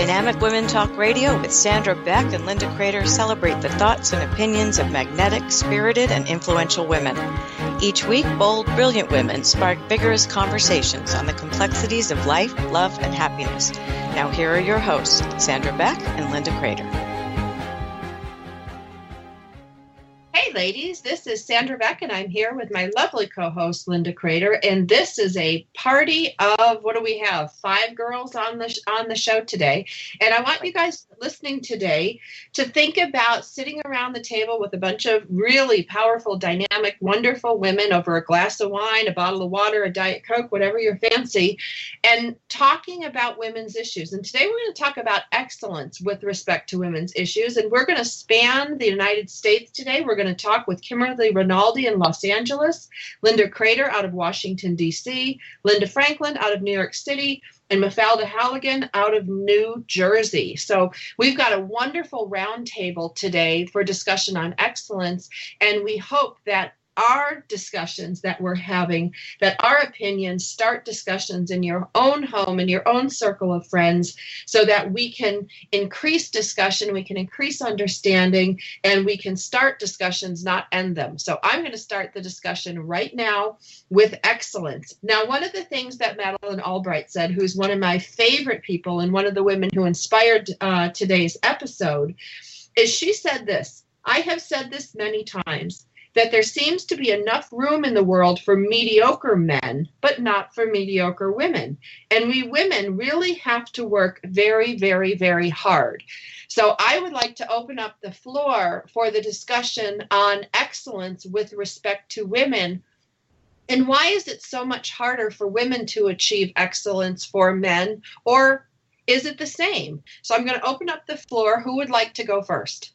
Dynamic Women Talk Radio with Sandra Beck and Linda Crater celebrate the thoughts and opinions of magnetic, spirited, and influential women. Each week, bold, brilliant women spark vigorous conversations on the complexities of life, love, and happiness. Now here are your hosts, Sandra Beck and Linda Crater. Hey ladies, this is Sandra Beck and I'm here with my lovely co-host Linda Crater, and this is a party of, what do we have, 5 girls on the show today. And I want you guys listening today to think about sitting around the table with a bunch of really powerful, dynamic, wonderful women over a glass of wine, a bottle of water, a Diet Coke, whatever you're fancy, and talking about women's issues. And today we're going to talk about excellence with respect to women's issues, and we're going to span the United States today. We're going to talk with Kimberly Rinaldi in Los Angeles, Linda Crater out of Washington, D.C., Linda Franklin out of New York City, and Mafalda Halligan out of New Jersey. So we've got a wonderful roundtable today for discussion on excellence, and we hope that our discussions that we're having, that our opinions start discussions in your own home, in your own circle of friends, so that we can increase discussion, we can increase understanding, and we can start discussions, not end them. So I'm going to start the discussion right now with excellence. Now, one of the things that Madeleine Albright said, who's one of my favorite people and one of the women who inspired today's episode, is she said this: I have said this many times, that there seems to be enough room in the world for mediocre men, but not for mediocre women. And we women really have to work very, very, very hard. So I would like to open up the floor for the discussion on excellence with respect to women. And why is it so much harder for women to achieve excellence for men? Or is it the same? So I'm going to open up the floor. Who would like to go first?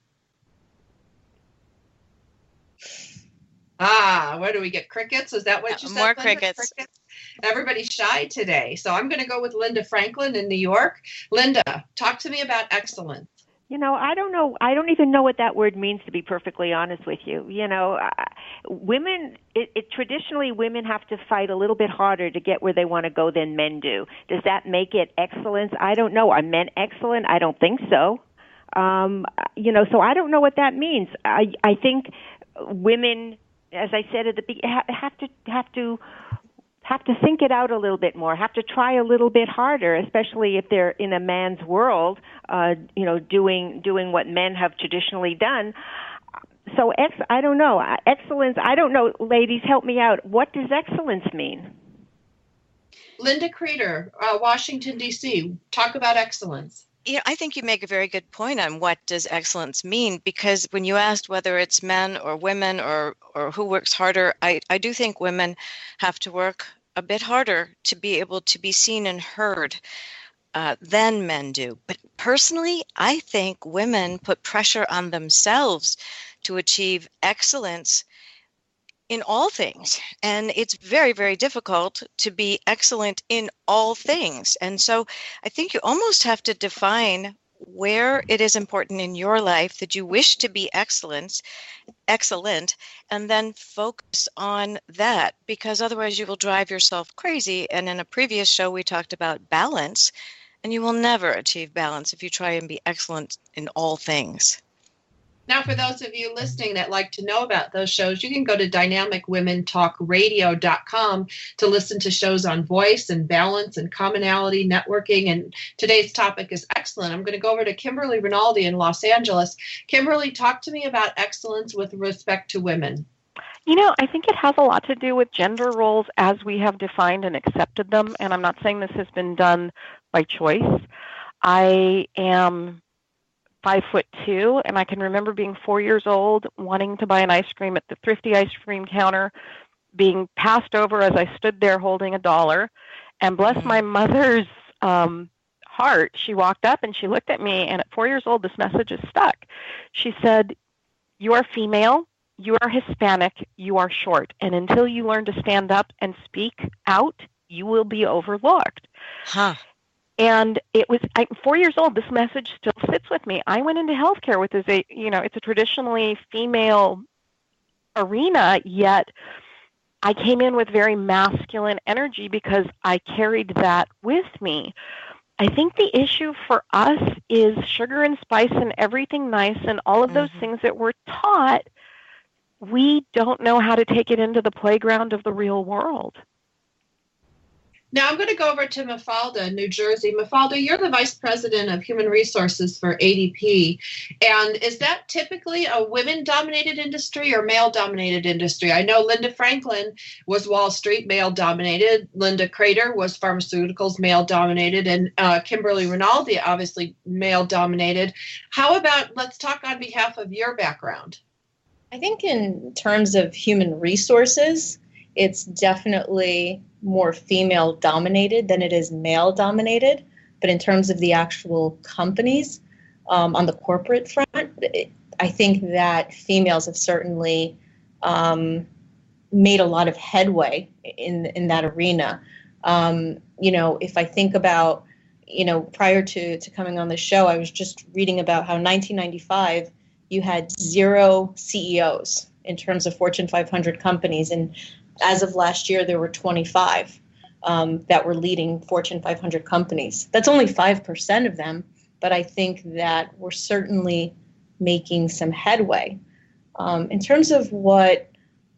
Where do we get crickets? Is that what you said? More Linda? crickets. Everybody's shy today. So I'm going to go with Linda Franklin in New York. Linda, talk to me about excellence. You know, I don't know. I don't even know what that word means, to be perfectly honest with you. You know, women, traditionally women have to fight a little bit harder to get where they want to go than men do. Does that make it excellence? I don't know. Are men excellent? I don't think so. You know, so I don't know what that means. I think women, as I said at the beginning, have to think it out a little bit more. Have to try a little bit harder, especially if they're in a man's world. You know, doing what men have traditionally done. So I don't know. Excellence. I don't know. Ladies, help me out. What does excellence mean? Linda Crater, Washington D.C. Talk about excellence. Yeah, I think you make a very good point on what does excellence mean, because when you asked whether it's men or women or who works harder, I do think women have to work a bit harder to be able to be seen and heard than men do. But personally, I think women put pressure on themselves to achieve excellence in all things. And it's very, very difficult to be excellent in all things. And so I think you almost have to define where it is important in your life that you wish to be excellent, and then focus on that, because otherwise you will drive yourself crazy. And in a previous show, we talked about balance, and you will never achieve balance if you try and be excellent in all things. Now, for those of you listening that like to know about those shows, you can go to dynamicwomentalkradio.com to listen to shows on voice and balance and commonality, networking. And today's topic is excellent. I'm going to go over to Kimberly Rinaldi in Los Angeles. Kimberly, talk to me about excellence with respect to women. You know, I think it has a lot to do with gender roles as we have defined and accepted them. And I'm not saying this has been done by choice. I am 5'2", and I can remember being 4 years old, wanting to buy an ice cream at the Thrifty ice cream counter, being passed over as I stood there holding $1. And bless my mother's heart, she walked up and she looked at me, and at 4 years old, this message is stuck. She said, "You are female, you are Hispanic, you are short, and until you learn to stand up and speak out, you will be overlooked." Huh. And it was, I'm 4 years old. This message still sits with me. I went into healthcare with it's a traditionally female arena, yet I came in with very masculine energy because I carried that with me. I think the issue for us is sugar and spice and everything nice and all of those things that we're taught. We don't know how to take it into the playground of the real world. Now I'm going to go over to Mafalda, New Jersey. Mafalda, you're the Vice President of Human Resources for ADP. And is that typically a women-dominated industry or male-dominated industry? I know Linda Franklin was Wall Street, male-dominated. Linda Crater was pharmaceuticals, male-dominated. And Kimberly Rinaldi, obviously male-dominated. How about, let's talk on behalf of your background. I think in terms of human resources, it's definitely more female dominated than it is male dominated. But in terms of the actual companies, on the corporate front, I think that females have certainly made a lot of headway in that arena. If I think about, prior to coming on the show, I was just reading about how 1995, you had 0 CEOs in terms of Fortune 500 companies. And as of last year, there were 25 that were leading Fortune 500 companies. That's only 5% of them, but I think that we're certainly making some headway. In terms of what,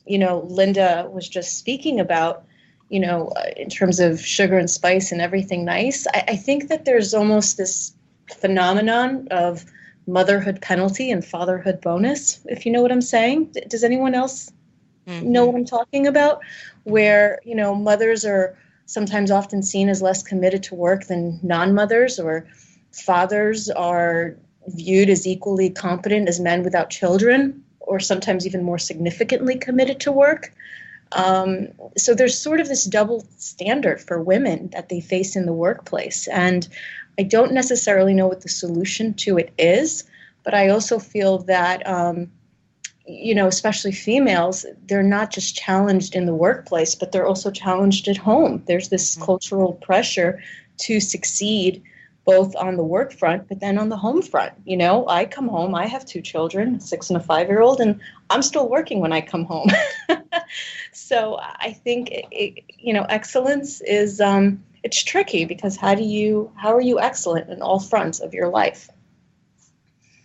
Linda was just speaking about, in terms of sugar and spice and everything nice, I think that there's almost this phenomenon of motherhood penalty and fatherhood bonus, if you know what I'm saying. Does anyone else know what I'm talking about? Where, mothers are sometimes often seen as less committed to work than non-mothers, or fathers are viewed as equally competent as men without children, or sometimes even more significantly committed to work. So there's sort of this double standard for women that they face in the workplace. And I don't necessarily know what the solution to it is, but I also feel that, especially females, they're not just challenged in the workplace, but they're also challenged at home. There's this cultural pressure to succeed both on the work front, but then on the home front. I come home, I have 2 children, a 6 and a 5-year-old, and I'm still working when I come home. So I think, excellence is, it's tricky, because how are you excellent in all fronts of your life?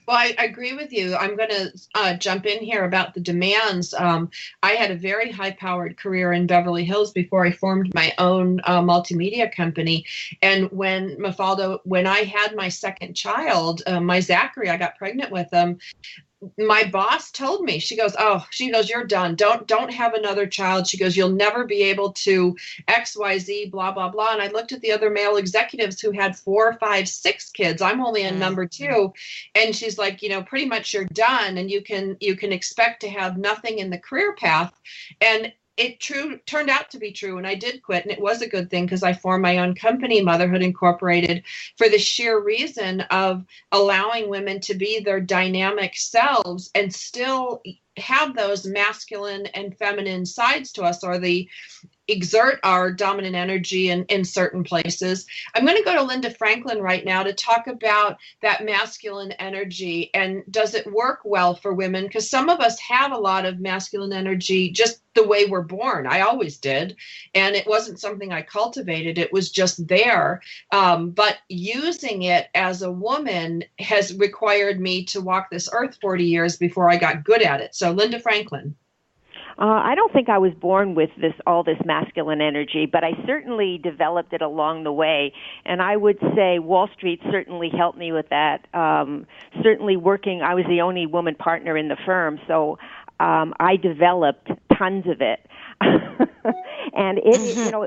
Well, I agree with you. I'm going to jump in here about the demands. I had a very high-powered career in Beverly Hills before I formed my own multimedia company. And when I had my second child, my Zachary, I got pregnant with him. My boss told me, she goes, you're done. Don't have another child. She goes, you'll never be able to XYZ, blah, blah, blah. And I looked at the other male executives who had 4, 5, 6 kids. I'm only in number 2. And she's like, pretty much you're done. And you can expect to have nothing in the career path. And it turned out to be true, and I did quit, and it was a good thing, because I formed my own company, Motherhood Incorporated, for the sheer reason of allowing women to be their dynamic selves and still have those masculine and feminine sides to us, or exert our dominant energy in certain places. I'm going to go to Linda Franklin right now to talk about that masculine energy, and does it work well for women? Because some of us have a lot of masculine energy just the way we're born. I always did, and it wasn't something I cultivated. It was just there. But using it as a woman has required me to walk this earth 40 years before I got good at it. So Linda Franklin. I don't think I was born with all this masculine energy, but I certainly developed it along the way. And I would say Wall Street certainly helped me with that. Certainly working, I was the only woman partner in the firm, so I developed tons of it. And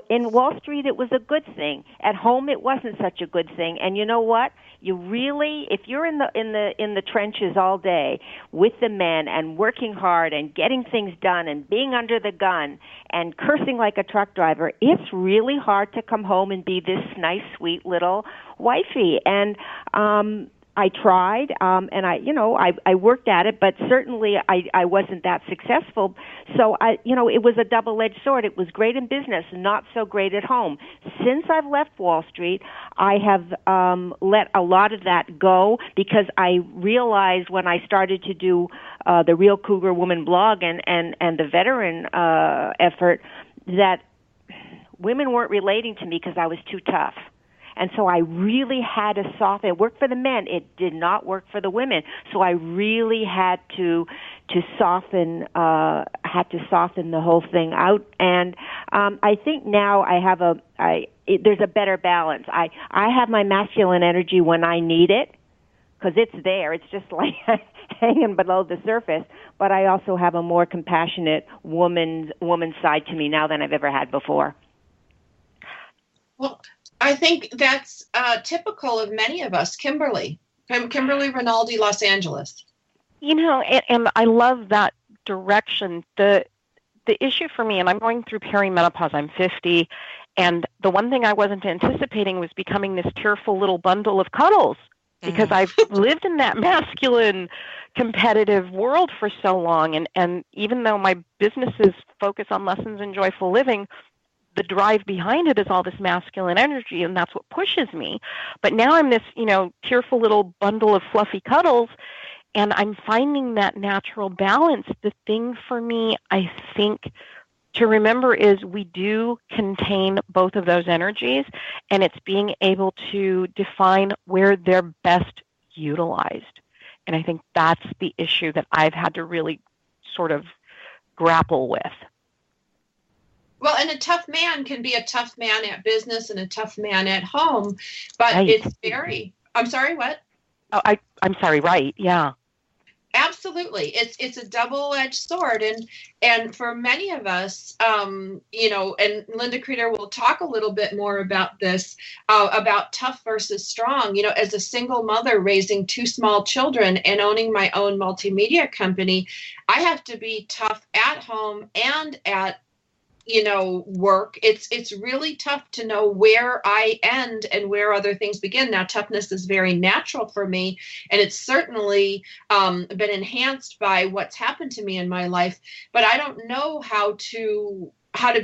in Wall Street, it was a good thing. At home, it wasn't such a good thing. And you know what? You really, if you're in the trenches all day with the men and working hard and getting things done and being under the gun and cursing like a truck driver, it's really hard to come home and be this nice, sweet little wifey. And I tried, and I worked at it, but certainly I wasn't that successful. So it was a double-edged sword. It was great in business, not so great at home. Since I've left Wall Street, I have let a lot of that go, because I realized when I started to do the Real Cougar Woman blog and the veteran effort that women weren't relating to me because I was too tough. And so I really had to soften. It worked for the men. It did not work for the women. So I really had to soften the whole thing out. And I think now there's a better balance. I have my masculine energy when I need it, because it's there. It's just like hanging below the surface. But I also have a more compassionate woman side to me now than I've ever had before. Well, I think that's typical of many of us. Kimberly Rinaldi, Los Angeles. And I love that direction. The issue for me, and I'm going through perimenopause, I'm 50, and the one thing I wasn't anticipating was becoming this tearful little bundle of cuddles, because I've lived in that masculine competitive world for so long. And even though my businesses focus on lessons in joyful living, the drive behind it is all this masculine energy, and that's what pushes me. But now I'm this, tearful little bundle of fluffy cuddles, and I'm finding that natural balance. The thing for me, I think, to remember is we do contain both of those energies, and it's being able to define where they're best utilized. And I think that's the issue that I've had to really sort of grapple with. Well, and a tough man can be a tough man at business and a tough man at home, but right. It's very, I'm sorry, what? Oh, I'm sorry, right, yeah. Absolutely. It's a double-edged sword. And for many of us, and Linda Creeder will talk a little bit more about this, about tough versus strong. As a single mother raising 2 small children and owning my own multimedia company, I have to be tough at home and at work. It's really tough to know where I end and where other things begin. Now, toughness is very natural for me, and it's certainly been enhanced by what's happened to me in my life, but I don't know how to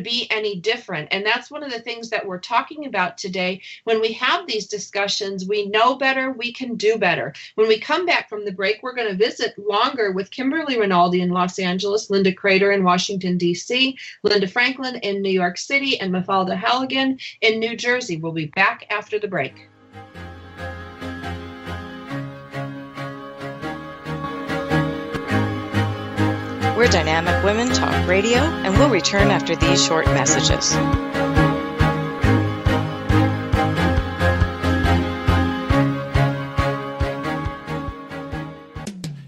be any different. And that's one of the things that we're talking about today. When we have these discussions, we know better, we can do better. When we come back from the break, we're going to visit longer with Kimberly Rinaldi in Los Angeles, Linda Creeder in Washington, D.C., Linda Franklin in New York City, and Mafalda Halligan in New Jersey. We'll be back after the break. We're Dynamic Women Talk Radio, and we'll return after these short messages.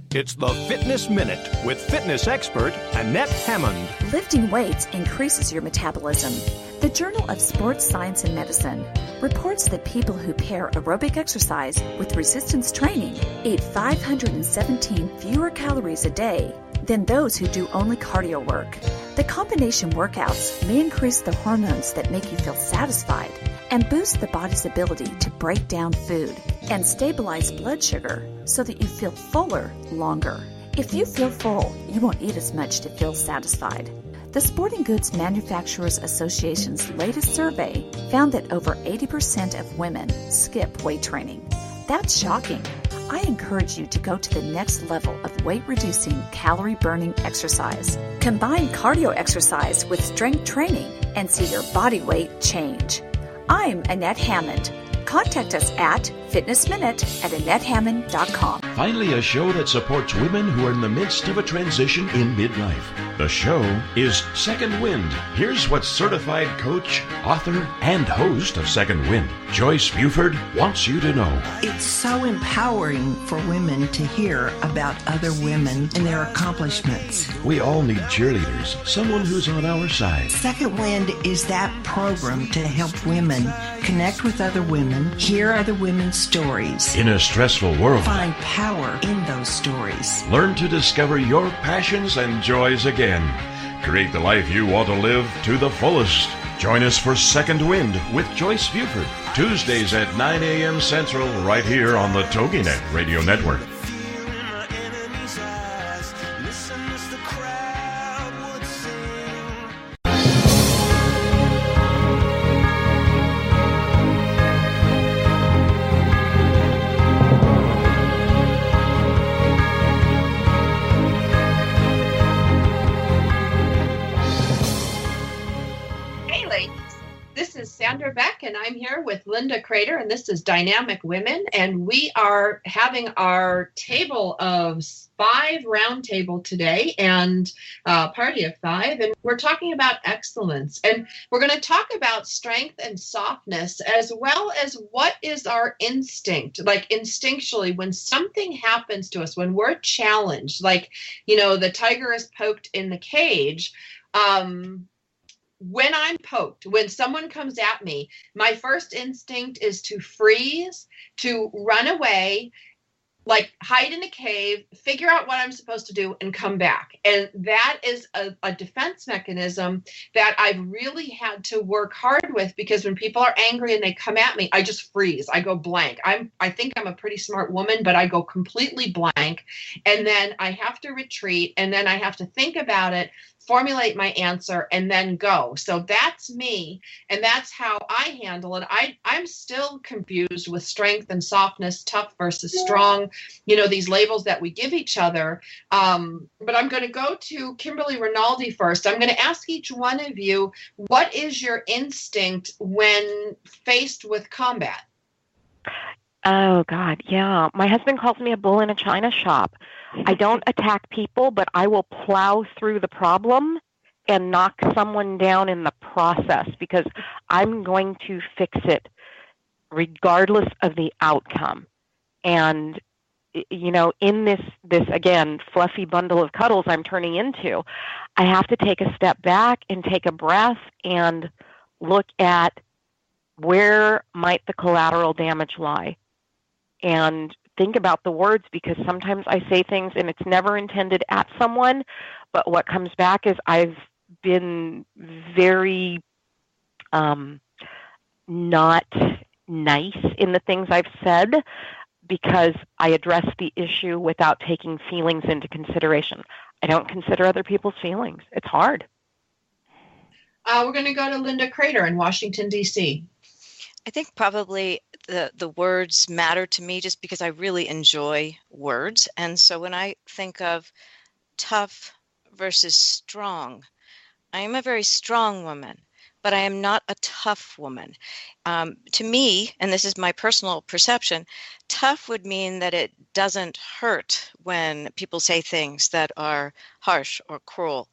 It's the Fitness Minute with fitness expert Annette Hammond. Lifting weights increases your metabolism. The Journal of Sports Science and Medicine reports that people who pair aerobic exercise with resistance training eat 517 fewer calories a day than those who do only cardio work. The combination workouts may increase the hormones that make you feel satisfied and boost the body's ability to break down food and stabilize blood sugar so that you feel fuller longer. If you feel full, you won't eat as much to feel satisfied. The Sporting Goods Manufacturers Association's latest survey found that over 80% of women skip weight training. That's shocking. I encourage you to go to the next level of weight-reducing, calorie-burning exercise. Combine cardio exercise with strength training and see your body weight change. I'm Annette Hammond. Contact us at fitnessminute@AnnetteHammond.com. Finally, a show that supports women who are in the midst of a transition in midlife. The show is Second Wind. Here's what certified coach, author, and host of Second Wind, Joyce Buford, wants you to know. It's so empowering for women to hear about other women and their accomplishments. We all need cheerleaders, someone who's on our side. Second Wind is that program to help women connect with other women, hear other women's stories. In a stressful world, find power in those stories. Learn to discover your passions and joys again. Create the life you want to live to the fullest. Join us for Second Wind with Joyce Buford, Tuesdays at 9 a.m. Central, right here on the TogiNet Radio Network. This is Sandra Beck, and I'm here with Linda Crater, and this is Dynamic Women, and we are having our table of 5 roundtable today, and party of 5, and we're talking about excellence, and we're going to talk about strength and softness, as well as what is our instinct, like instinctually, when something happens to us, when we're challenged, like, you know, the tiger is poked in the cage. When I'm poked, when someone comes at me, my first instinct is to freeze, to run away, like hide in a cave, figure out what I'm supposed to do, and come back. And that is a defense mechanism that I've really had to work hard with, because when people are angry and they come at me, I just freeze. I go blank. I think I'm a pretty smart woman, but I go completely blank. And then I have to retreat, and then I have to think about it, formulate my answer, and then go. So that's me, and that's how I handle it. I'm still confused with strength and softness, tough versus strong, you know, these labels that we give each other. But I'm going to go to Kimberly Rinaldi first. I'm going to ask each one of you, what is your instinct when faced with combat? Oh, God, yeah. My husband calls me a bull in a china shop. I don't attack people, but I will plow through the problem and knock someone down in the process, because I'm going to fix it regardless of the outcome. And, you know, in this again, fluffy bundle of cuddles I'm turning into, I have to take a step back and take a breath and look at where might the collateral damage lie, and think about the words, because sometimes I say things and it's never intended at someone, but what comes back is I've been very not nice in the things I've said, because I address the issue without taking feelings into consideration. I don't consider other people's feelings. It's hard. We're going to go to Linda Crater in Washington, D.C. I think probably the words matter to me just because I really enjoy words. And so when I think of tough versus strong, I am a very strong woman, but I am not a tough woman. To me, and this is my personal perception, tough would mean that it doesn't hurt when people say things that are harsh or cruel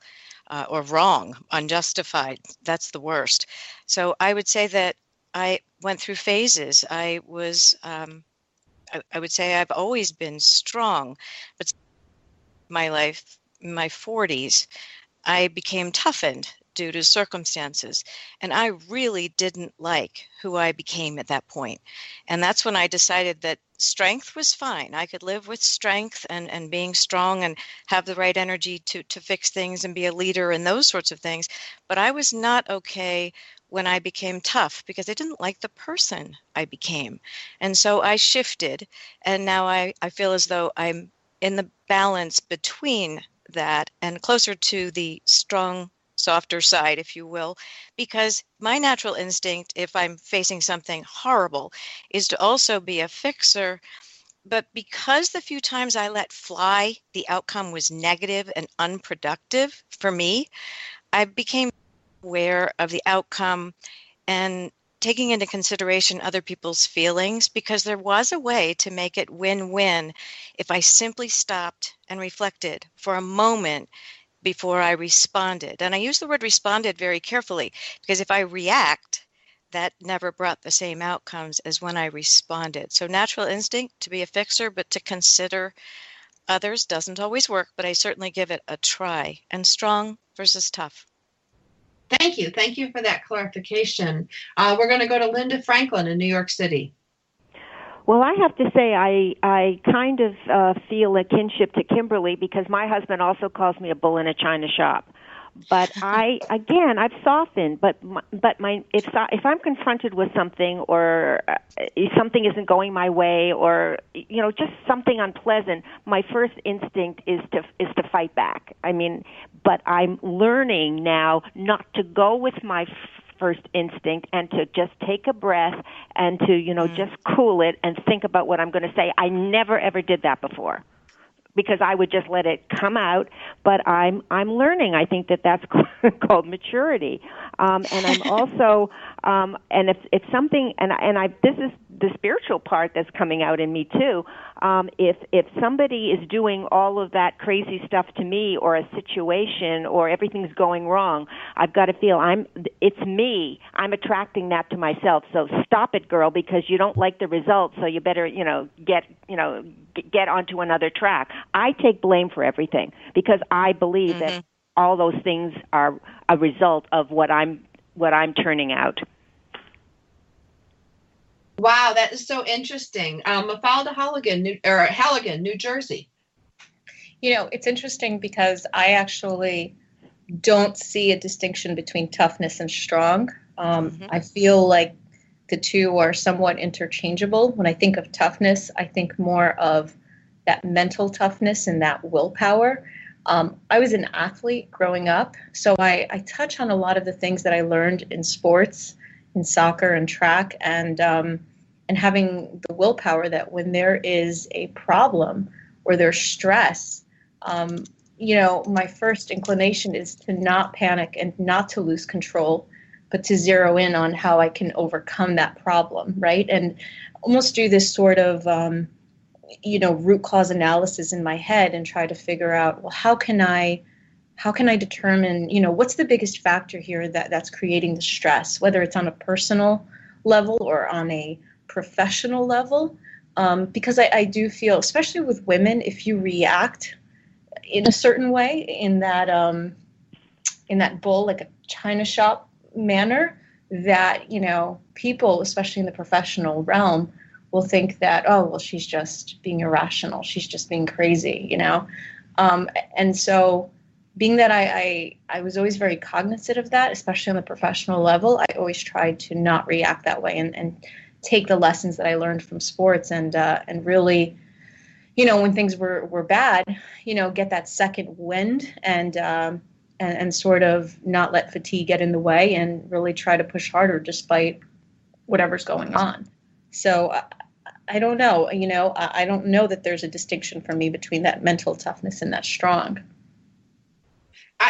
or wrong, unjustified. That's the worst. So I would say that I went through phases. I would say I've always been strong, but my life, in my 40s, I became toughened due to circumstances, and I really didn't like who I became at that point. And that's when I decided that strength was fine. I could live with strength and being strong and have the right energy to fix things and be a leader and those sorts of things. But I was not okay when I became tough, because I didn't like the person I became. And so I shifted, and now I feel as though I'm in the balance between that and closer to the strong, softer side, if you will, because my natural instinct, if I'm facing something horrible, is to also be a fixer. But because the few times I let fly, the outcome was negative and unproductive for me, I became aware of the outcome and taking into consideration other people's feelings, because there was a way to make it win-win if I simply stopped and reflected for a moment before I responded. And I use the word responded very carefully, because if I react, that never brought the same outcomes as when I responded. So natural instinct to be a fixer, but to consider others doesn't always work, but I certainly give it a try. And strong versus tough. Thank you. Thank you for that clarification. We're going to go to Linda Franklin in New York City. Well, I have to say I kind of feel a kinship to Kimberly, because my husband also calls me a bull in a china shop. But I've softened. But if I'm confronted with something, or something isn't going my way, or just something unpleasant, my first instinct is to fight back. I mean, but I'm learning now not to go with my first instinct and to just take a breath and to just cool it and think about what I'm going to say. I never ever did that before, because I would just let it come out. But I'm learning. I think that's called maturity. And I'm also And if something, and I this is the spiritual part that's coming out in me too. If somebody is doing all of that crazy stuff to me, or a situation, or everything's going wrong, I've got to feel it's me. I'm attracting that to myself. So stop it, girl, because you don't like the results. So you better, get onto another track. I take blame for everything because I believe that all those things are a result of what I'm turning out. Wow, that is so interesting. Mafalda Halligan, New Jersey. It's interesting because I actually don't see a distinction between toughness and strong. I feel like the two are somewhat interchangeable. When I think of toughness, I think more of that mental toughness and that willpower. I was an athlete growing up, so I touch on a lot of the things that I learned in sports, in soccer and track, and having the willpower that when there is a problem or there's stress, my first inclination is to not panic and not to lose control, but to zero in on how I can overcome that problem, right? And almost do this sort of root cause analysis in my head and try to figure out, well, how can I determine, what's the biggest factor here that's creating the stress, whether it's on a personal level or on a professional level, because I do feel, especially with women, if you react in a certain way, in that bull, like a china shop manner, that, people, especially in the professional realm, will think that, oh, well, she's just being irrational. She's just being crazy, And so being that I was always very cognizant of that, especially on the professional level, I always tried to not react that way and take the lessons that I learned from sports and really, when things were bad, get that second wind and sort of not let fatigue get in the way and really try to push harder despite whatever's going on. So I don't know, I don't know that there's a distinction for me between that mental toughness and that strong.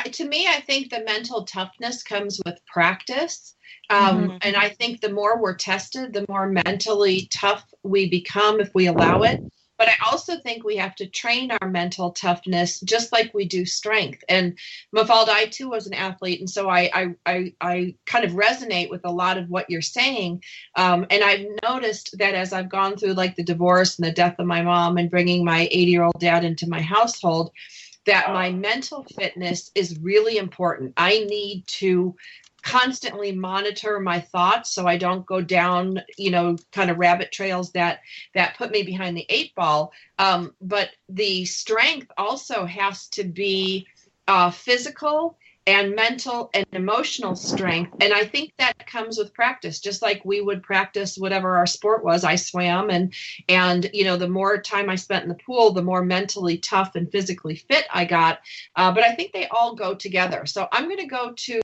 To me, I think the mental toughness comes with practice. And I think the more we're tested, the more mentally tough we become if we allow it. But I also think we have to train our mental toughness just like we do strength. And Mafalda, I too was an athlete, and so I kind of resonate with a lot of what you're saying. And I've noticed that as I've gone through like the divorce and the death of my mom and bringing my 80-year-old dad into my household, that my mental fitness is really important. I need to constantly monitor my thoughts so I don't go down, kind of rabbit trails that put me behind the 8 ball. But the strength also has to be physical and mental and emotional strength. And I think that comes with practice, just like we would practice whatever our sport was. I swam and the more time I spent in the pool, the more mentally tough and physically fit I got. But I think they all go together. So I'm going to go to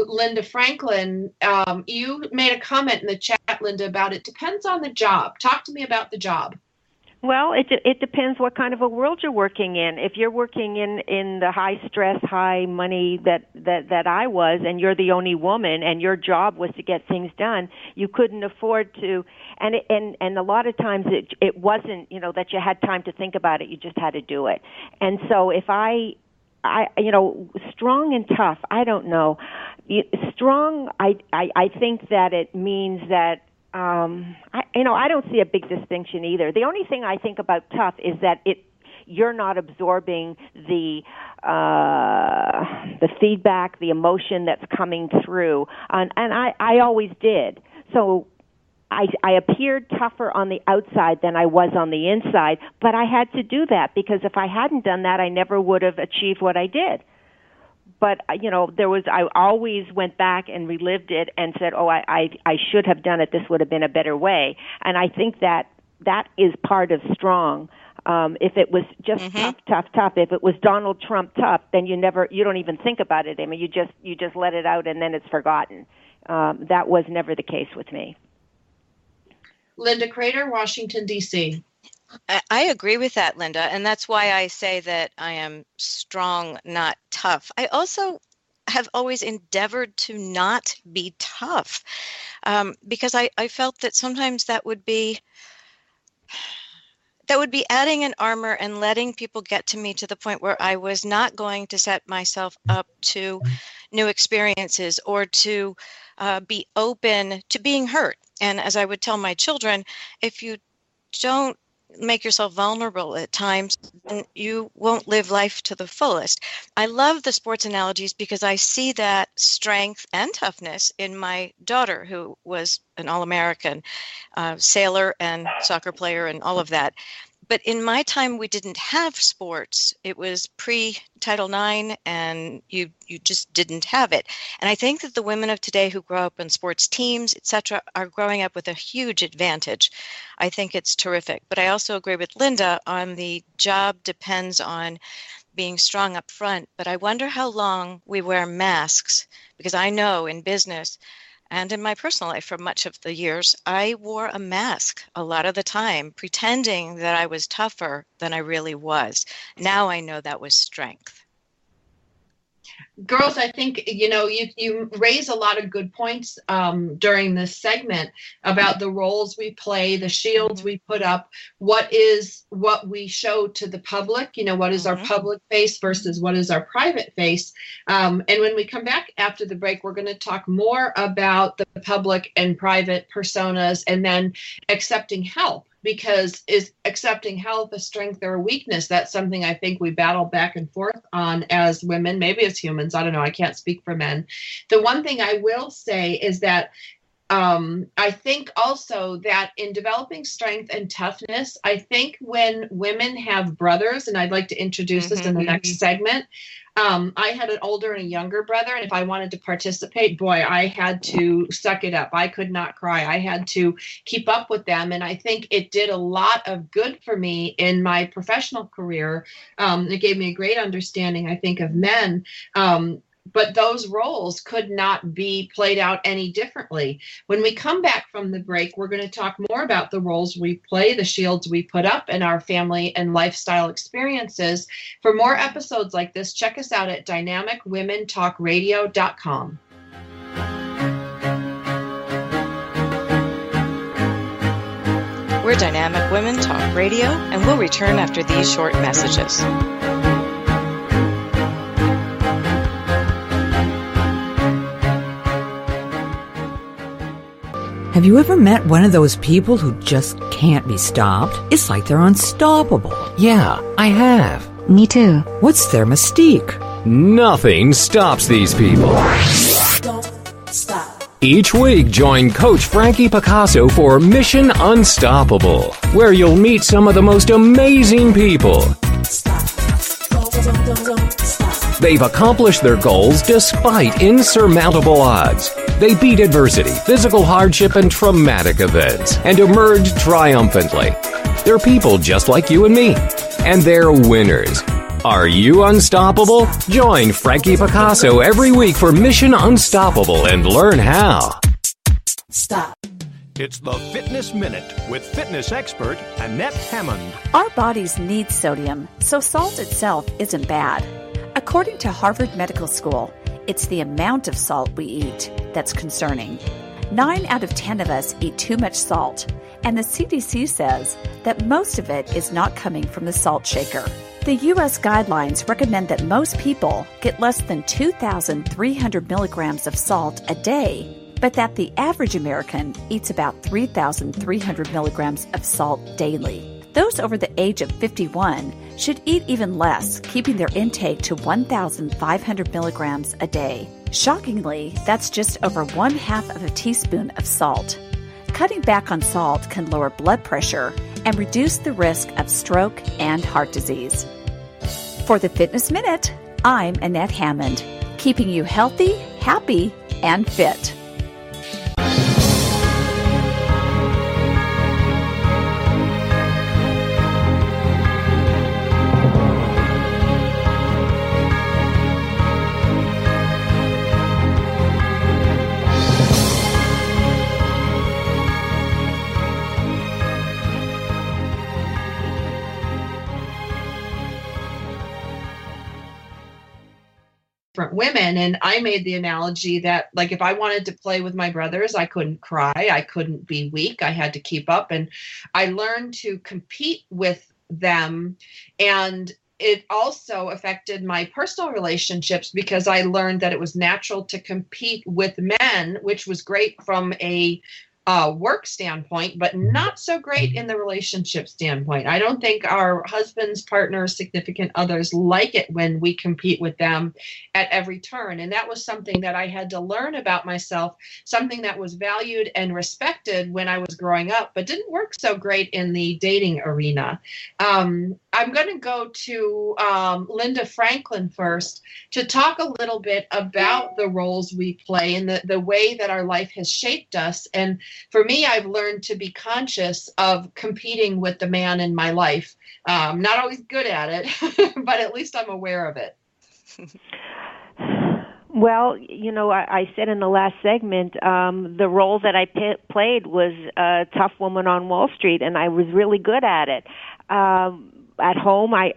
Linda Franklin. You made a comment in the chat, Linda, about it depends on the job. Talk to me about the job. Well, it depends what kind of a world you're working in. If you're working in the high stress, high money that I was, and you're the only woman, and your job was to get things done, you couldn't afford to. And a lot of times it wasn't that you had time to think about it. You just had to do it. And so if I strong and tough, I don't know. Strong, I think that it means that I don't see a big distinction either. The only thing I think about tough is that you're not absorbing the feedback, the emotion that's coming through, and I always did. So I appeared tougher on the outside than I was on the inside, but I had to do that because if I hadn't done that, I never would have achieved what I did. But, I always went back and relived it and said, oh, I should have done it. This would have been a better way. And I think that is part of strong. If it was just tough, if it was Donald Trump tough, then you don't even think about it. I mean, you just let it out and then it's forgotten. That was never the case with me. Linda Crater, Washington, D.C. I agree with that, Linda, and that's why I say that I am strong, not tough. I also have always endeavored to not be tough, because I felt that sometimes that would be adding an armor and letting people get to me to the point where I was not going to set myself up to new experiences or to be open to being hurt. And as I would tell my children, if you don't make yourself vulnerable at times, then you won't live life to the fullest. I love the sports analogies because I see that strength and toughness in my daughter, who was an All-American sailor and soccer player and all of that. But in my time, we didn't have sports. It was pre-Title IX, and you just didn't have it. And I think that the women of today who grow up in sports teams, etc., are growing up with a huge advantage. I think it's terrific. But I also agree with Linda on the job depends on being strong up front. But I wonder how long we wear masks, because I know in business and in my personal life for much of the years, I wore a mask a lot of the time, pretending that I was tougher than I really was. Now I know that was strength. Girls, I think, you raise a lot of good points during this segment about the roles we play, the shields we put up, what we show to the public, what is our public face versus what is our private face. And when we come back after the break, we're going to talk more about the public and private personas and then accepting help. Because is accepting help a strength or a weakness? That's something I think we battle back and forth on as women, maybe as humans. I don't know. I can't speak for men. The one thing I will say is that I think also that in developing strength and toughness, I think when women have brothers, and I'd like to introduce this in the next segment, I had an older and a younger brother, and if I wanted to participate, boy, I had to suck it up. I could not cry. I had to keep up with them, and I think it did a lot of good for me in my professional career. It gave me a great understanding, I think, of men. But those roles could not be played out any differently. When we come back from the break, we're going to talk more about the roles we play, the shields we put up in our family and lifestyle experiences. For more episodes like this, check us out at dynamicwomentalkradio.com. We're Dynamic Women Talk Radio, and we'll return after these short messages. Have you ever met one of those people who just can't be stopped? It's like they're unstoppable. Yeah, I have. Me too. What's their mystique? Nothing stops these people. Don't stop. Each week, join Coach Frankie Picasso for Mission Unstoppable, where you'll meet some of the most amazing people. Stop. Don't stop. They've accomplished their goals despite insurmountable odds. They beat adversity, physical hardship, and traumatic events, and emerged triumphantly. They're people just like you and me, and they're winners. Are you unstoppable? Join Frankie Picasso every week for Mission Unstoppable and learn how. Stop. It's the Fitness Minute with fitness expert Annette Hammond. Our bodies need sodium, so salt itself isn't bad. According to Harvard Medical School, it's the amount of salt we eat that's concerning. 9 out of 10 of us eat too much salt, and the CDC says that most of it is not coming from the salt shaker. The U.S. guidelines recommend that most people get less than 2,300 milligrams of salt a day, but that the average American eats about 3,300 milligrams of salt daily. Those over the age of 51 should eat even less, keeping their intake to 1,500 milligrams a day. Shockingly, that's just over 1/2 of a teaspoon of salt. Cutting back on salt can lower blood pressure and reduce the risk of stroke and heart disease. For the Fitness Minute, I'm Annette Hammond, keeping you healthy, happy, and fit. different women. And I made the analogy that, like, if I wanted to play with my brothers, I couldn't cry. I couldn't be weak. I had to keep up. And I learned to compete with them. And it also affected my personal relationships because I learned that it was natural to compete with men, which was great from a work standpoint, but not so great in the relationship standpoint. I don't think our husbands, partners, significant others like it when we compete with them at every turn. And that was something that I had to learn about myself, something that was valued and respected when I was growing up, but didn't work so great in the dating arena. I'm going to go to Linda Franklin first to talk a little bit about the roles we play and the way that our life has shaped us. And for me, I've learned to be conscious of competing with the man in my life. Not always good at it, but at least I'm aware of it. Well, you know, I said in the last segment, the role that I played was a tough woman on Wall Street, and I was really good at it. At home, I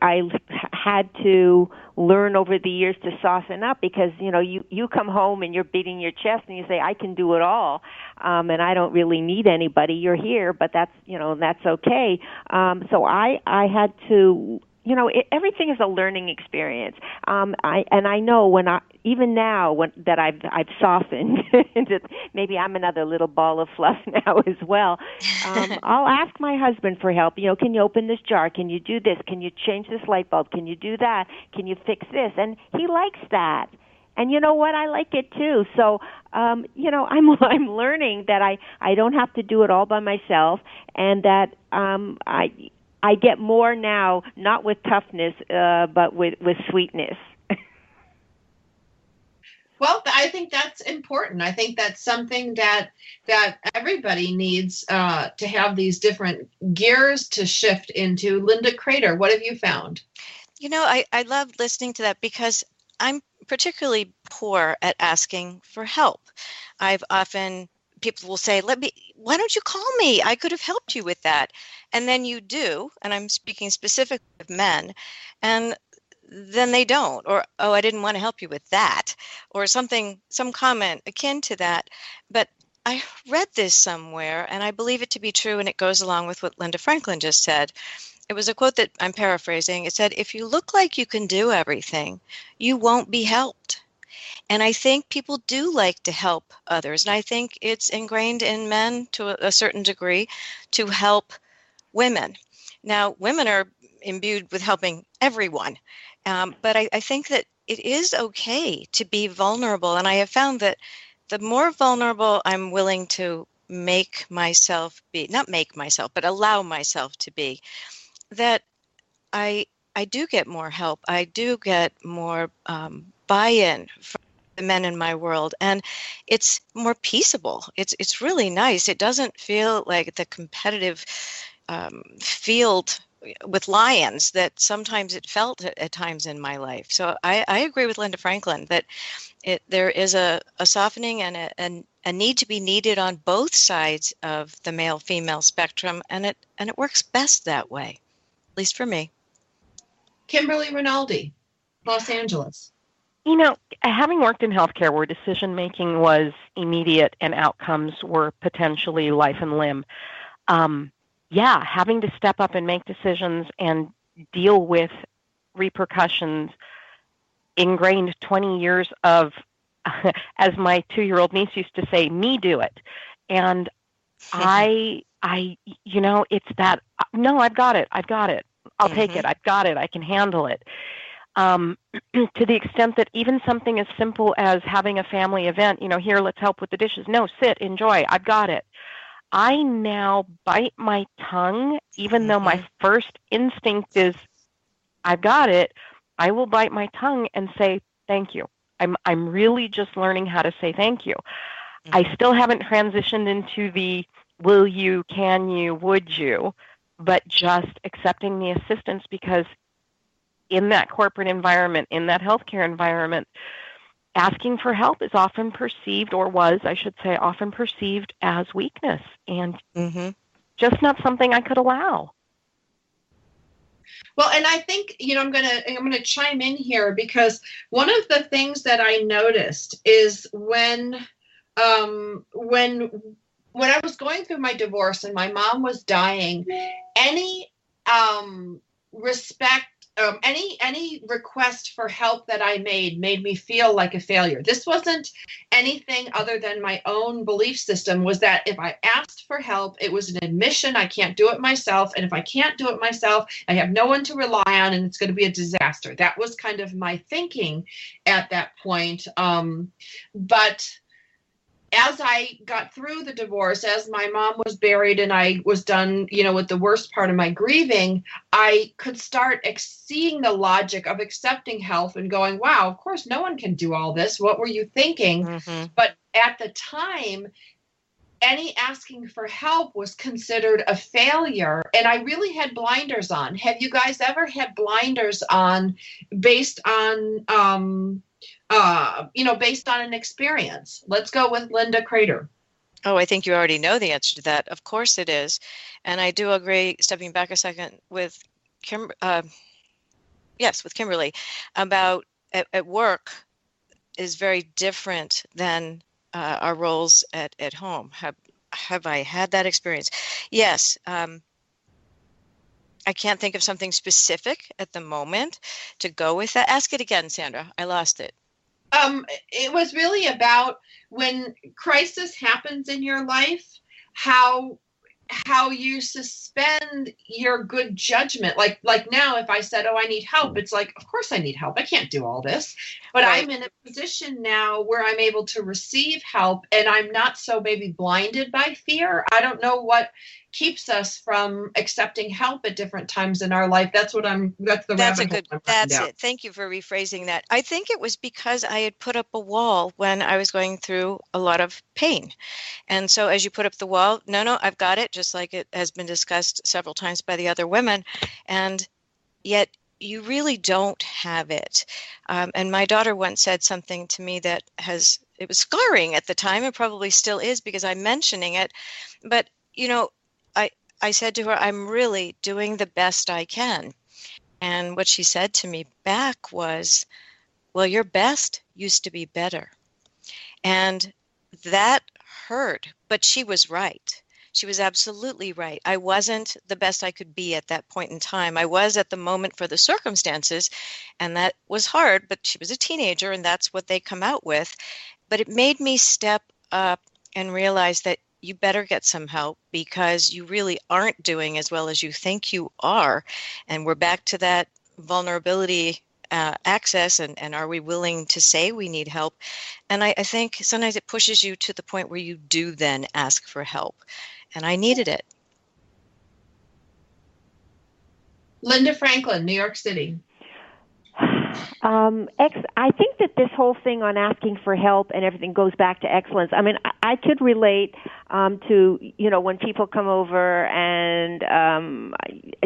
had to learn over the years to soften up because, you know, you come home and you're beating your chest and you say, I can do it all, and I don't really need anybody. You're here, but that's okay. So I had to, you know, everything is a learning experience. I know even now that I've softened, maybe I'm another little ball of fluff now as well. I'll ask my husband for help. You know, can you open this jar? Can you do this? Can you change this light bulb? Can you do that? Can you fix this? And he likes that. And you know what? I like it too. So, you know, I'm learning that I don't have to do it all by myself, and that I get more now, not with toughness, but with sweetness. Well, I think that's important. I think that's something that everybody needs to have these different gears to shift into. Linda Crater, what have you found? You know, I love listening to that because I'm particularly poor at asking for help. People will say, why don't you call me? I could have helped you with that. And then you do, and I'm speaking specifically of men, and then they don't, or, oh, I didn't want to help you with that, or some comment akin to that. But I read this somewhere, and I believe it to be true, and it goes along with what Linda Franklin just said. It was a quote that I'm paraphrasing. It said, if you look like you can do everything, you won't be helped. And I think people do like to help others. And I think it's ingrained in men to a certain degree to help women. Now, women are imbued with helping everyone. But I think that it is okay to be vulnerable. And I have found that the more vulnerable I'm willing to make myself be, not make myself, but allow myself to be, that I do get more help. I do get more buy-in from the men in my world, and it's more peaceable. It's really nice. It doesn't feel like the competitive field with lions that sometimes it felt at times in my life. So I agree with Linda Franklin that there is a softening and a need to be needed on both sides of the male-female spectrum, and it works best that way, at least for me. Kimberly Rinaldi, Los Angeles. You know, having worked in healthcare where decision-making was immediate and outcomes were potentially life and limb, having to step up and make decisions and deal with repercussions ingrained 20 years of, as my 2-year-old niece used to say, me do it. And I, you know, it's that, no, I've got it. I'll take it. I've got it. I can handle it. To the extent that even something as simple as having a family event, you know, here, let's help with the dishes. No, sit, enjoy. I've got it. I now bite my tongue, even though my first instinct is, I've got it. I will bite my tongue and say, thank you. I'm really just learning how to say thank you. I still haven't transitioned into the will you, can you, would you, but just accepting the assistance, because in that corporate environment, in that healthcare environment, asking for help is often perceived, or was, I should say, often perceived as weakness, and just not something I could allow. Well, and I think, I'm gonna chime in here, because one of the things that I noticed is when I was going through my divorce and my mom was dying, any any request for help that I made me feel like a failure. This wasn't anything other than my own belief system, was that if I asked for help, it was an admission I can't do it myself. And if I can't do it myself, I have no one to rely on, and it's going to be a disaster. That was kind of my thinking at that point. But as I got through the divorce, as my mom was buried and I was done, with the worst part of my grieving, I could start seeing the logic of accepting help and going, wow, of course, no one can do all this. What were you thinking? Mm-hmm. But at the time, any asking for help was considered a failure. And I really had blinders on. Have you guys ever had blinders on based on, based on an experience? Let's go with Linda Crater. Oh, I think you already know the answer to that. Of course it is. And I do agree, stepping back a second, with with Kimberly, about at work is very different than our roles at home. Have I had that experience? Yes. I can't think of something specific at the moment to go with that. Ask it again, Sandra. I lost it. It was really about when crisis happens in your life, how you suspend your good judgment. Like now, if I said, oh, I need help, it's like, of course I need help. I can't do all this. But right. I'm in a position now where I'm able to receive help, and I'm not so maybe blinded by fear. I don't know what keeps us from accepting help at different times in our life. That's it. Thank you for rephrasing that. I think it was because I had put up a wall when I was going through a lot of pain. And so as you put up the wall, no, I've got it, just like it has been discussed several times by the other women. And yet you really don't have it. And my daughter once said something to me that it was scarring at the time. It probably still is because I'm mentioning it. But, I said to her, I'm really doing the best I can. And what she said to me back was, well, your best used to be better. And that hurt, but she was right. She was absolutely right. I wasn't the best I could be at that point in time. I was at the moment for the circumstances, and that was hard, but she was a teenager, and that's what they come out with. But it made me step up and realize that you better get some help, because you really aren't doing as well as you think you are. And we're back to that vulnerability access, and are we willing to say we need help? And I think sometimes it pushes you to the point where you do then ask for help. And I needed it. Linda Franklin, New York City. I think that this whole thing on asking for help and everything goes back to excellence. I mean, I could relate to, when people come over and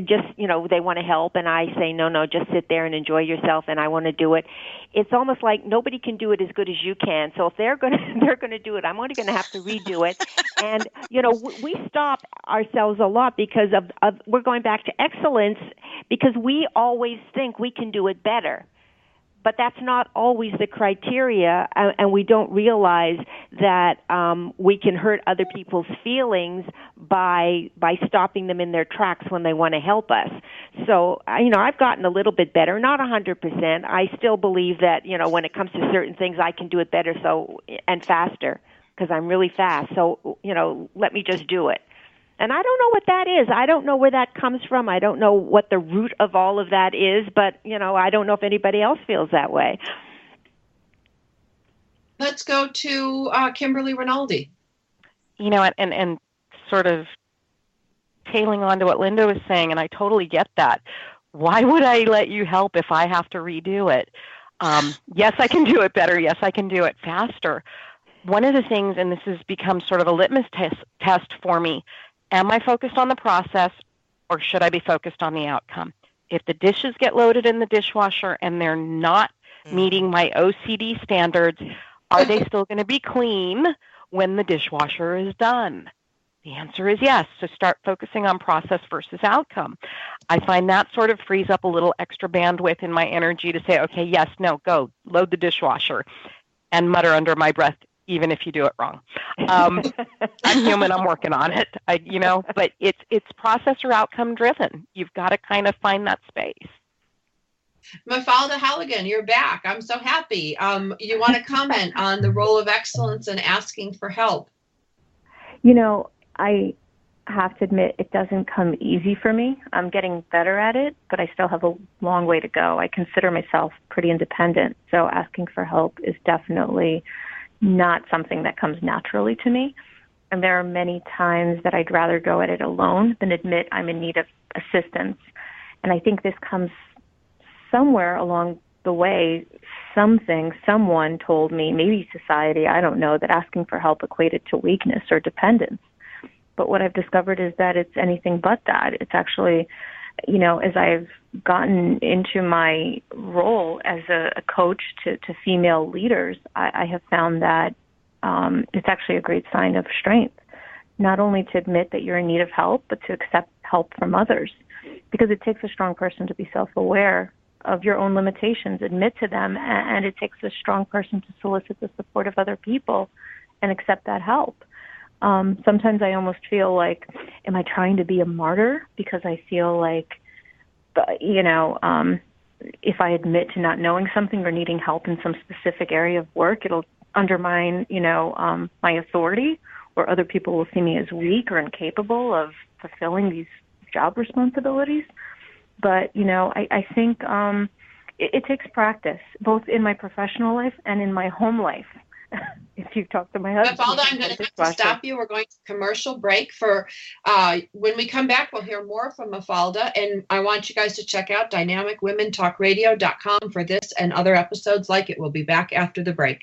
just, they want to help, and I say, no, just sit there and enjoy yourself, and I want to do it. It's almost like nobody can do it as good as you can. So if they're going to do it, I'm only going to have to redo it. And, we stop ourselves a lot because of we're going back to excellence, because we always think we can do it better. But that's not always the criteria, and we don't realize that we can hurt other people's feelings by stopping them in their tracks when they want to help us. So, I've gotten a little bit better, not 100%. I still believe that, when it comes to certain things, I can do it better and faster, because I'm really fast. So, let me just do it. And I don't know what that is. I don't know where that comes from. I don't know what the root of all of that is, but, I don't know if anybody else feels that way. Let's go to Kimberly Rinaldi. And sort of tailing on to what Linda was saying, and I totally get that. Why would I let you help if I have to redo it? Yes, I can do it better. Yes, I can do it faster. One of the things, and this has become sort of a litmus test for me, am I focused on the process, or should I be focused on the outcome? If the dishes get loaded in the dishwasher and they're not meeting my OCD standards, are they still going to be clean when the dishwasher is done? The answer is yes, to start focusing on process versus outcome. I find that sort of frees up a little extra bandwidth in my energy to say, okay, yes, no, go, load the dishwasher, and mutter under my breath, even if you do it wrong. I'm human, I'm working on it, but it's process or outcome driven. You've got to kind of find that space. Mafalda Halligan, you're back. I'm so happy. You want to comment on the role of excellence and asking for help? I have to admit it doesn't come easy for me. I'm getting better at it, but I still have a long way to go. I consider myself pretty independent, so asking for help is definitely not something that comes naturally to me. And there are many times that I'd rather go at it alone than admit I'm in need of assistance. And I think this comes somewhere along the way. Someone told me, maybe society, I don't know, that asking for help equated to weakness or dependence. But what I've discovered is that it's anything but that. It's actually, as I've gotten into my role as a coach to female leaders, I have found that it's actually a great sign of strength, not only to admit that you're in need of help, but to accept help from others, because it takes a strong person to be self-aware of your own limitations, admit to them, and it takes a strong person to solicit the support of other people and accept that help. Sometimes I almost feel like, am I trying to be a martyr? Because I feel like, if I admit to not knowing something or needing help in some specific area of work, it'll undermine, my authority, or other people will see me as weak or incapable of fulfilling these job responsibilities. But, I think it takes practice, both in my professional life and in my home life. If you talk to my husband. Mafalda, I'm going to have to stop you. We're going to commercial break. When we come back, we'll hear more from Mafalda. And I want you guys to check out dynamicwomentalkradio.com for this and other episodes like it. We'll be back after the break.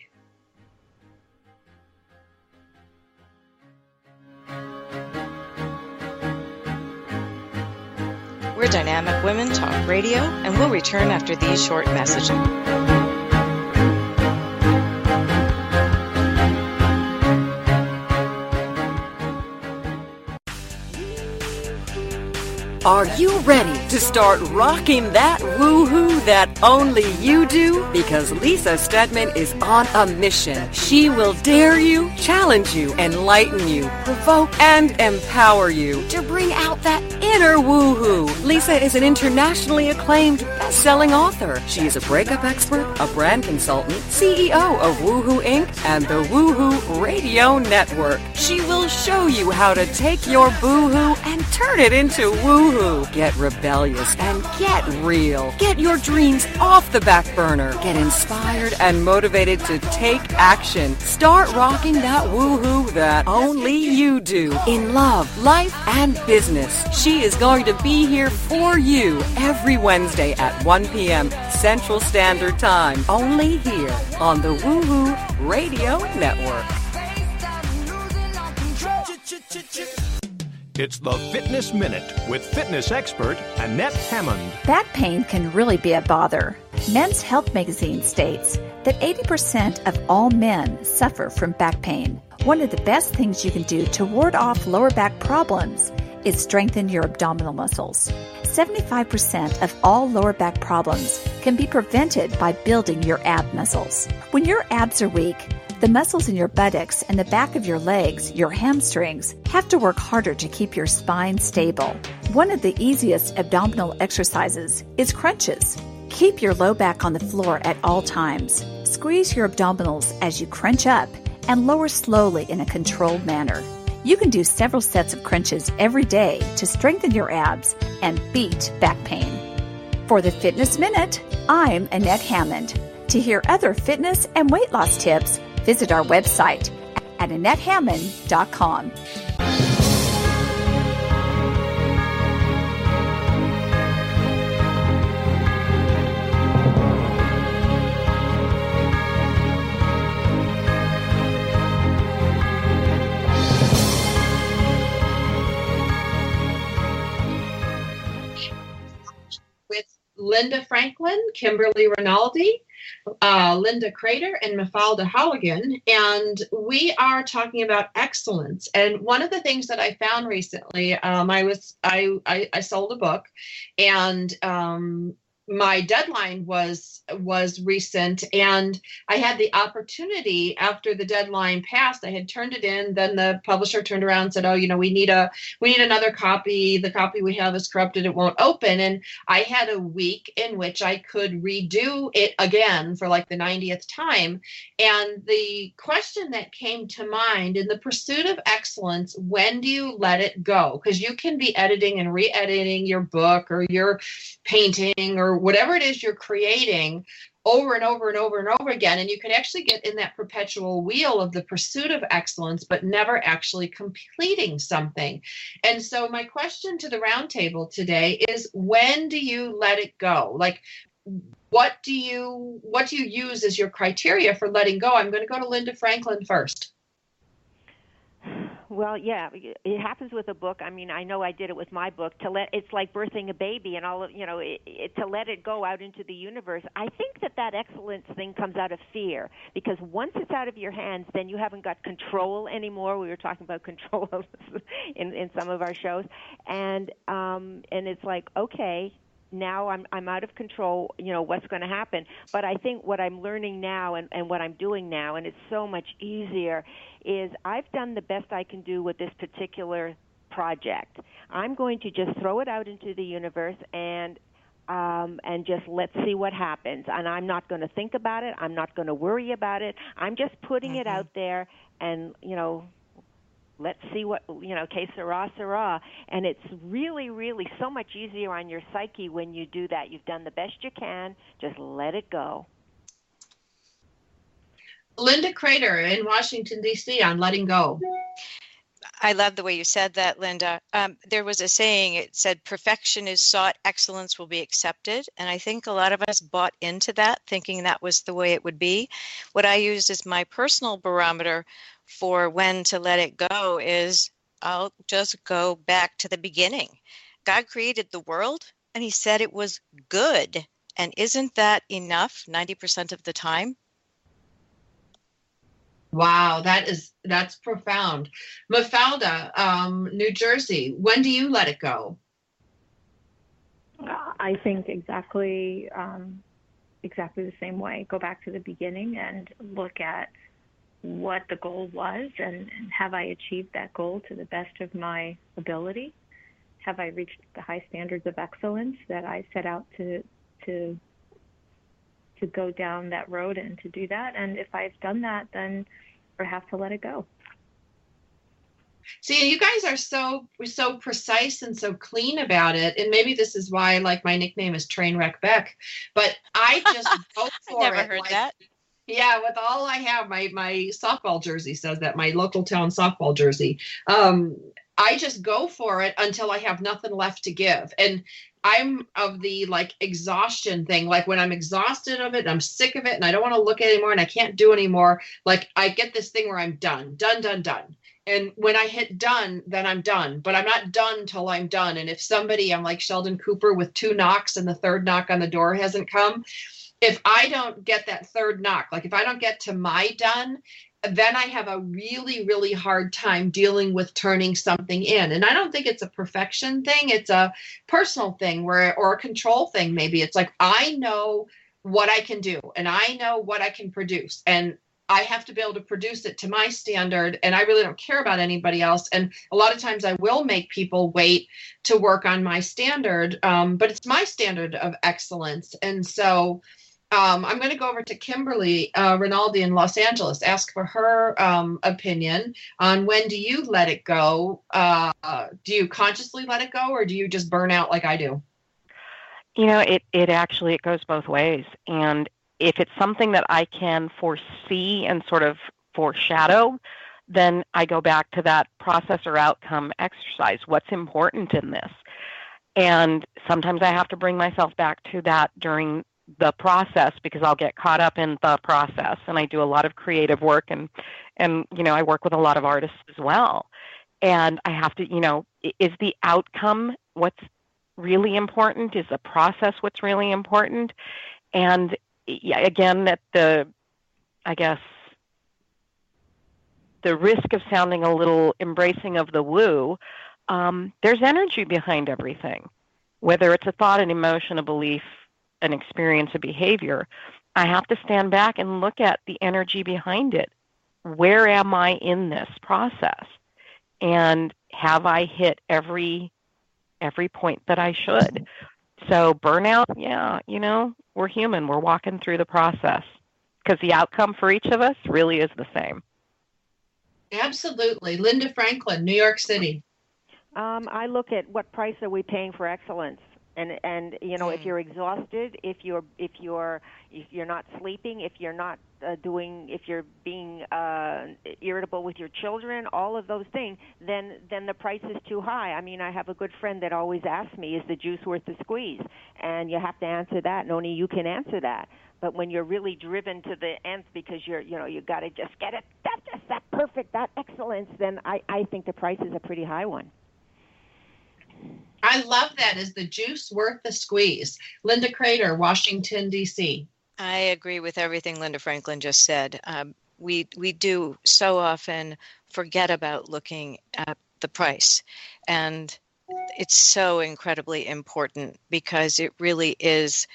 We're Dynamic Women Talk Radio, and we'll return after these short messages. Are you ready to start rocking that woo-hoo that only you do? Because Lisa Stedman is on a mission. She will dare you, challenge you, enlighten you, provoke, and empower you to bring out that inner woo-hoo. Lisa is an internationally acclaimed best-selling author. She is a breakup expert, a brand consultant, CEO of Woohoo Inc. and the Woohoo Radio Network. She will show you how to take your boo-hoo and turn it into woo-hoo. Get rebellious and get real. Get your dreams off the back burner. Get inspired and motivated to take action. Start rocking that woohoo that only you do in love, life, and business. She is going to be here for you every Wednesday at 1 p.m. Central Standard Time. Only here on the Woohoo Radio Network. It's the Fitness Minute with fitness expert Annette Hammond. Back pain can really be a bother. Men's Health magazine states that 80% of all men suffer from back pain. One of the best things you can do to ward off lower back problems is strengthen your abdominal muscles. 75% of all lower back problems can be prevented by building your ab muscles. When your abs are weak, the muscles in your buttocks and the back of your legs, your hamstrings, have to work harder to keep your spine stable. One of the easiest abdominal exercises is crunches. Keep your low back on the floor at all times. Squeeze your abdominals as you crunch up and lower slowly in a controlled manner. You can do several sets of crunches every day to strengthen your abs and beat back pain. For the Fitness Minute, I'm Annette Hammond. To hear other fitness and weight loss tips, visit our website at AnnetteHammond.com. With Linda Franklin, Kimberly Rinaldi, Linda Crater and Mafalda Halligan, and we are talking about excellence. And one of the things that I found recently, I sold a book, and my deadline was recent, and I had the opportunity after the deadline passed. I had turned it in. Then the publisher turned around and said, "Oh, we need another copy. The copy we have is corrupted. It won't open." And I had a week in which I could redo it again for like the 90th time. And the question that came to mind, in the pursuit of excellence, when do you let it go? Because you can be editing and re-editing your book or your painting or whatever it is you're creating over and over and over and over again. And you can actually get in that perpetual wheel of the pursuit of excellence, but never actually completing something. And so my question to the roundtable today is, when do you let it go? Like, what do you use as your criteria for letting go? I'm going to go to Linda Franklin first. Well, yeah, it happens with a book. I mean, I know I did it with my book. It's like birthing a baby, and all of, to let it go out into the universe. I think that excellence thing comes out of fear, because once it's out of your hands, then you haven't got control anymore. We were talking about control in some of our shows, and it's like, okay, now I'm out of control, what's going to happen. But I think what I'm learning now and what I'm doing now, and it's so much easier, is I've done the best I can do with this particular project. I'm going to just throw it out into the universe and just let's see what happens. And I'm not going to think about it. I'm not going to worry about it. I'm just putting it out there, and, let's see what, que sera, sera. And it's really, really so much easier on your psyche when you do that. You've done the best you can. Just let it go. Linda Crater in Washington, D.C. on letting go. I love the way you said that, Linda. There was a saying, it said, perfection is sought, excellence will be accepted. And I think a lot of us bought into that, thinking that was the way it would be. What I used as my personal barometer for when to let it go is, I'll just go back to the beginning. God created the world, and he said it was good. And isn't that enough 90% of the time? Wow, that's profound. Mafalda, New Jersey, when do you let it go? I think exactly the same way. Go back to the beginning and look at what the goal was, and have I achieved that goal to the best of my ability? Have I reached the high standards of excellence that I set out to go down that road and to do that? And if I've done that, then I have to let it go. See, you guys are so precise and so clean about it. And maybe this is why, like, my nickname is Trainwreck Beck. But I just go for it. I never heard that. Yeah, with all I have, my softball jersey says that, my local town softball jersey. I just go for it until I have nothing left to give. And I'm of the exhaustion thing. Like, when I'm exhausted of it, and I'm sick of it, and I don't want to look at it anymore, and I can't do anymore. Like, I get this thing where I'm done. And when I hit done, then I'm done. But I'm not done till I'm done. And if I'm like Sheldon Cooper with 2 knocks and the third knock on the door hasn't come, if I don't get that third knock, like if I don't get to my done, then I have a really, really hard time dealing with turning something in. And I don't think it's a perfection thing. It's a personal thing or a control thing. Maybe it's like, I know what I can do and I know what I can produce, and I have to be able to produce it to my standard, and I really don't care about anybody else. And a lot of times I will make people wait to work on my standard, but it's my standard of excellence. And so I'm going to go over to Kimberly Rinaldi in Los Angeles, ask for her opinion on when do you let it go? Do you consciously let it go, or do you just burn out like I do? It actually goes both ways. And if it's something that I can foresee and sort of foreshadow, then I go back to that process or outcome exercise. What's important in this? And sometimes I have to bring myself back to that during the process, because I'll get caught up in the process. And I do a lot of creative work, and I work with a lot of artists as well. And I have to, is the outcome what's really important? Is the process what's really important? And again, at the risk of sounding a little embracing of the woo, there's energy behind everything, whether it's a thought, an emotion, a belief, an experience, a behavior. I have to stand back and look at the energy behind it. Where am I in this process? And have I hit every point that I should? So burnout, we're human. We're walking through the process because the outcome for each of us really is the same. Absolutely. Linda Franklin, New York City. I look at what price are we paying for excellence, and if you're exhausted, if you're not sleeping, if you're not if you're being irritable with your children, all of those things, then the price is too high. I mean, I have a good friend that always asks me, "Is the juice worth the squeeze?" And you have to answer that, and only you can answer that. But when you're really driven to the nth because you got to just get it, that perfect, that excellence, then I think the price is a pretty high one. I love that. Is the juice worth the squeeze? Linda Crater, Washington, D.C. I agree with everything Linda Franklin just said. We do so often forget about looking at the price. And it's so incredibly important because it really is.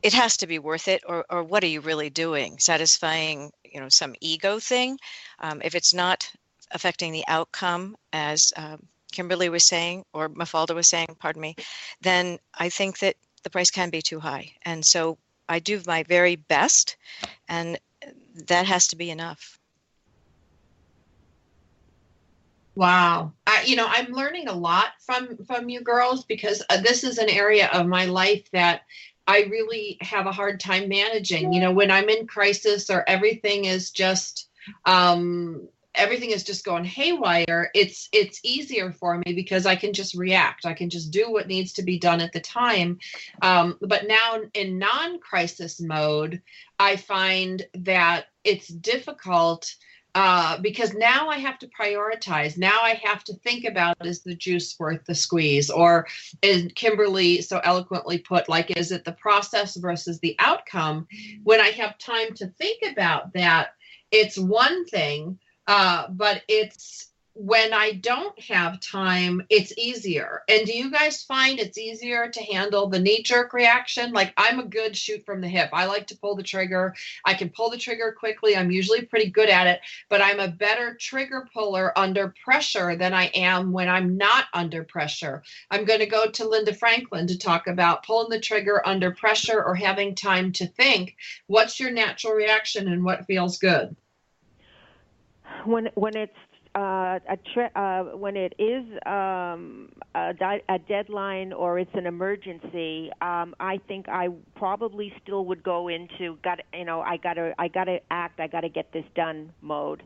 It has to be worth it, or what are you really doing? Satisfying, some ego thing. If it's not affecting the outcome, as Kimberly was saying, or Mafalda was saying, pardon me, then I think that the price can be too high. And so I do my very best, and that has to be enough. Wow. I'm learning a lot from you girls because this is an area of my life that I really have a hard time managing. When I'm in crisis or everything is just going haywire, it's easier for me because I can just react. I can just do what needs to be done at the time. But now in non-crisis mode, I find that it's difficult because now I have to prioritize. Now I have to think about, is the juice worth the squeeze? Or as Kimberly so eloquently put, is it the process versus the outcome? When I have time to think about that, it's one thing. But it's when I don't have time, it's easier. And do you guys find it's easier to handle the knee-jerk reaction? I'm a good shoot from the hip. I like to pull the trigger. I can pull the trigger quickly. I'm usually pretty good at it, but I'm a better trigger puller under pressure than I am when I'm not under pressure. I'm going to go to Linda Franklin to talk about pulling the trigger under pressure or having time to think. What's your natural reaction and what feels good? When it's when it is a deadline or it's an emergency, I think I probably still would go into I gotta act, I gotta get this done mode.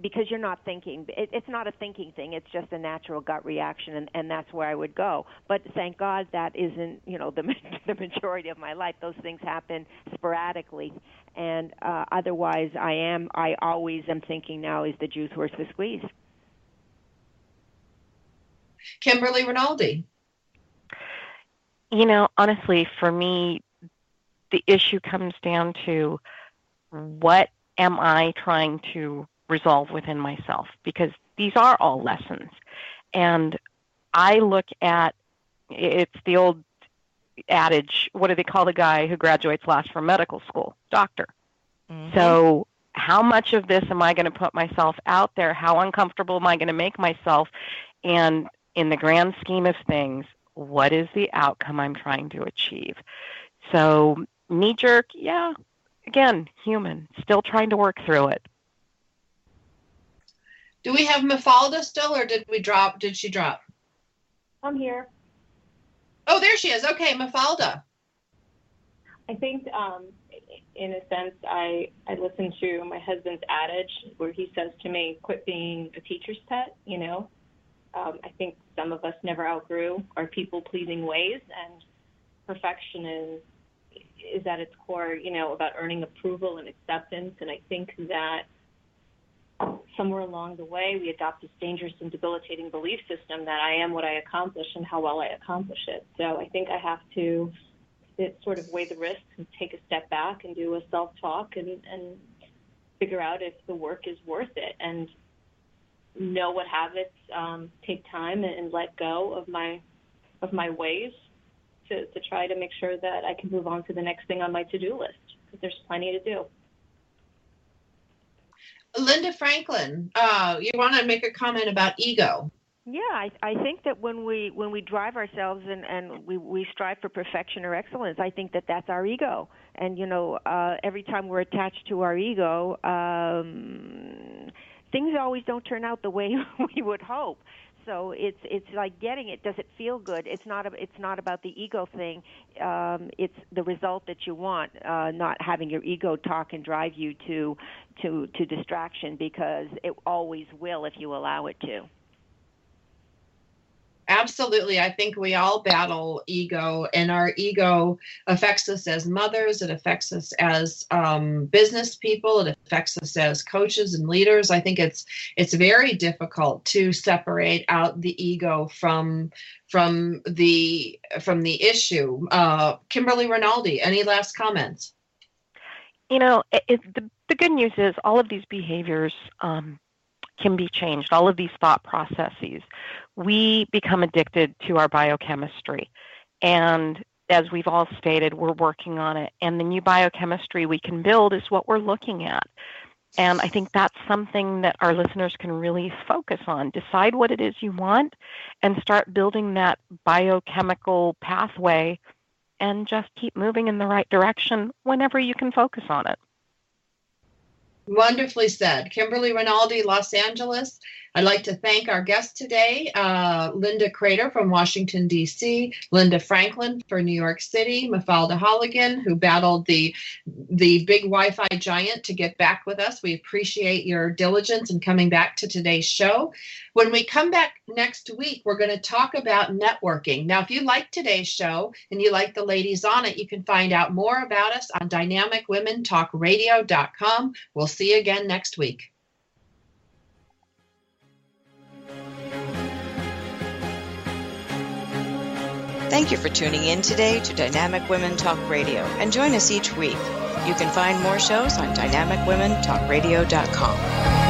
Because you're not thinking. It's not a thinking thing. It's just a natural gut reaction, and that's where I would go. But thank God that isn't, the majority of my life. Those things happen sporadically, and otherwise, I always am thinking now, is the juice worth the squeeze? Kimberly Rinaldi. Honestly, for me, the issue comes down to what am I trying to resolve within myself? Because these are all lessons. And I look at, it's the old adage, what do they call the guy who graduates last from medical school? Doctor. Mm-hmm. So how much of this am I going to put myself out there? How uncomfortable am I going to make myself? And in the grand scheme of things, what is the outcome I'm trying to achieve? So knee-jerk, yeah. Again, human, still trying to work through it. Do we have Mafalda still, or did she drop? I'm here. Oh, there she is. Okay, Mafalda. I think, in a sense, I listen to my husband's adage where he says to me, quit being a teacher's pet, I think some of us never outgrew our people-pleasing ways, and perfection is at its core, about earning approval and acceptance. And I think that somewhere along the way, we adopt this dangerous and debilitating belief system that I am what I accomplish and how well I accomplish it. So I think I have to sort of weigh the risks and take a step back and do a self-talk and figure out if the work is worth it, and know what habits take time and let go of my ways to try to make sure that I can move on to the next thing on my to-do list, because there's plenty to do. Linda Franklin, you want to make a comment about ego? Yeah, I think that when we drive ourselves and we strive for perfection or excellence, I think that that's our ego. And, every time we're attached to our ego, things always don't turn out the way we would hope. So it's like getting it. Does it feel good? It's not about the ego thing. It's the result that you want. Not having your ego talk and drive you to distraction, because it always will if you allow it to. Absolutely. I think we all battle ego, and our ego affects us as mothers. It affects us as business people. It affects us as coaches and leaders. I think it's very difficult to separate out the ego from the issue. Kimberly Rinaldi, any last comments? The good news is all of these behaviors can be changed, all of these thought processes. We become addicted to our biochemistry. And as we've all stated, we're working on it. And the new biochemistry we can build is what we're looking at. And I think that's something that our listeners can really focus on. Decide what it is you want and start building that biochemical pathway, and just keep moving in the right direction whenever you can focus on it. Wonderfully said. Kimberly Rinaldi, Los Angeles. I'd like to thank our guest today, Linda Crater from Washington, D.C., Linda Franklin for New York City, Mafalda Holligan, who battled the big Wi-Fi giant to get back with us. We appreciate your diligence in coming back to today's show. When we come back next week, we're going to talk about networking. Now, if you like today's show and you like the ladies on it, you can find out more about us on dynamicwomentalkradio.com. We'll see you again next week. Thank you for tuning in today to Dynamic Women Talk Radio, and join us each week. You can find more shows on dynamicwomentalkradio.com.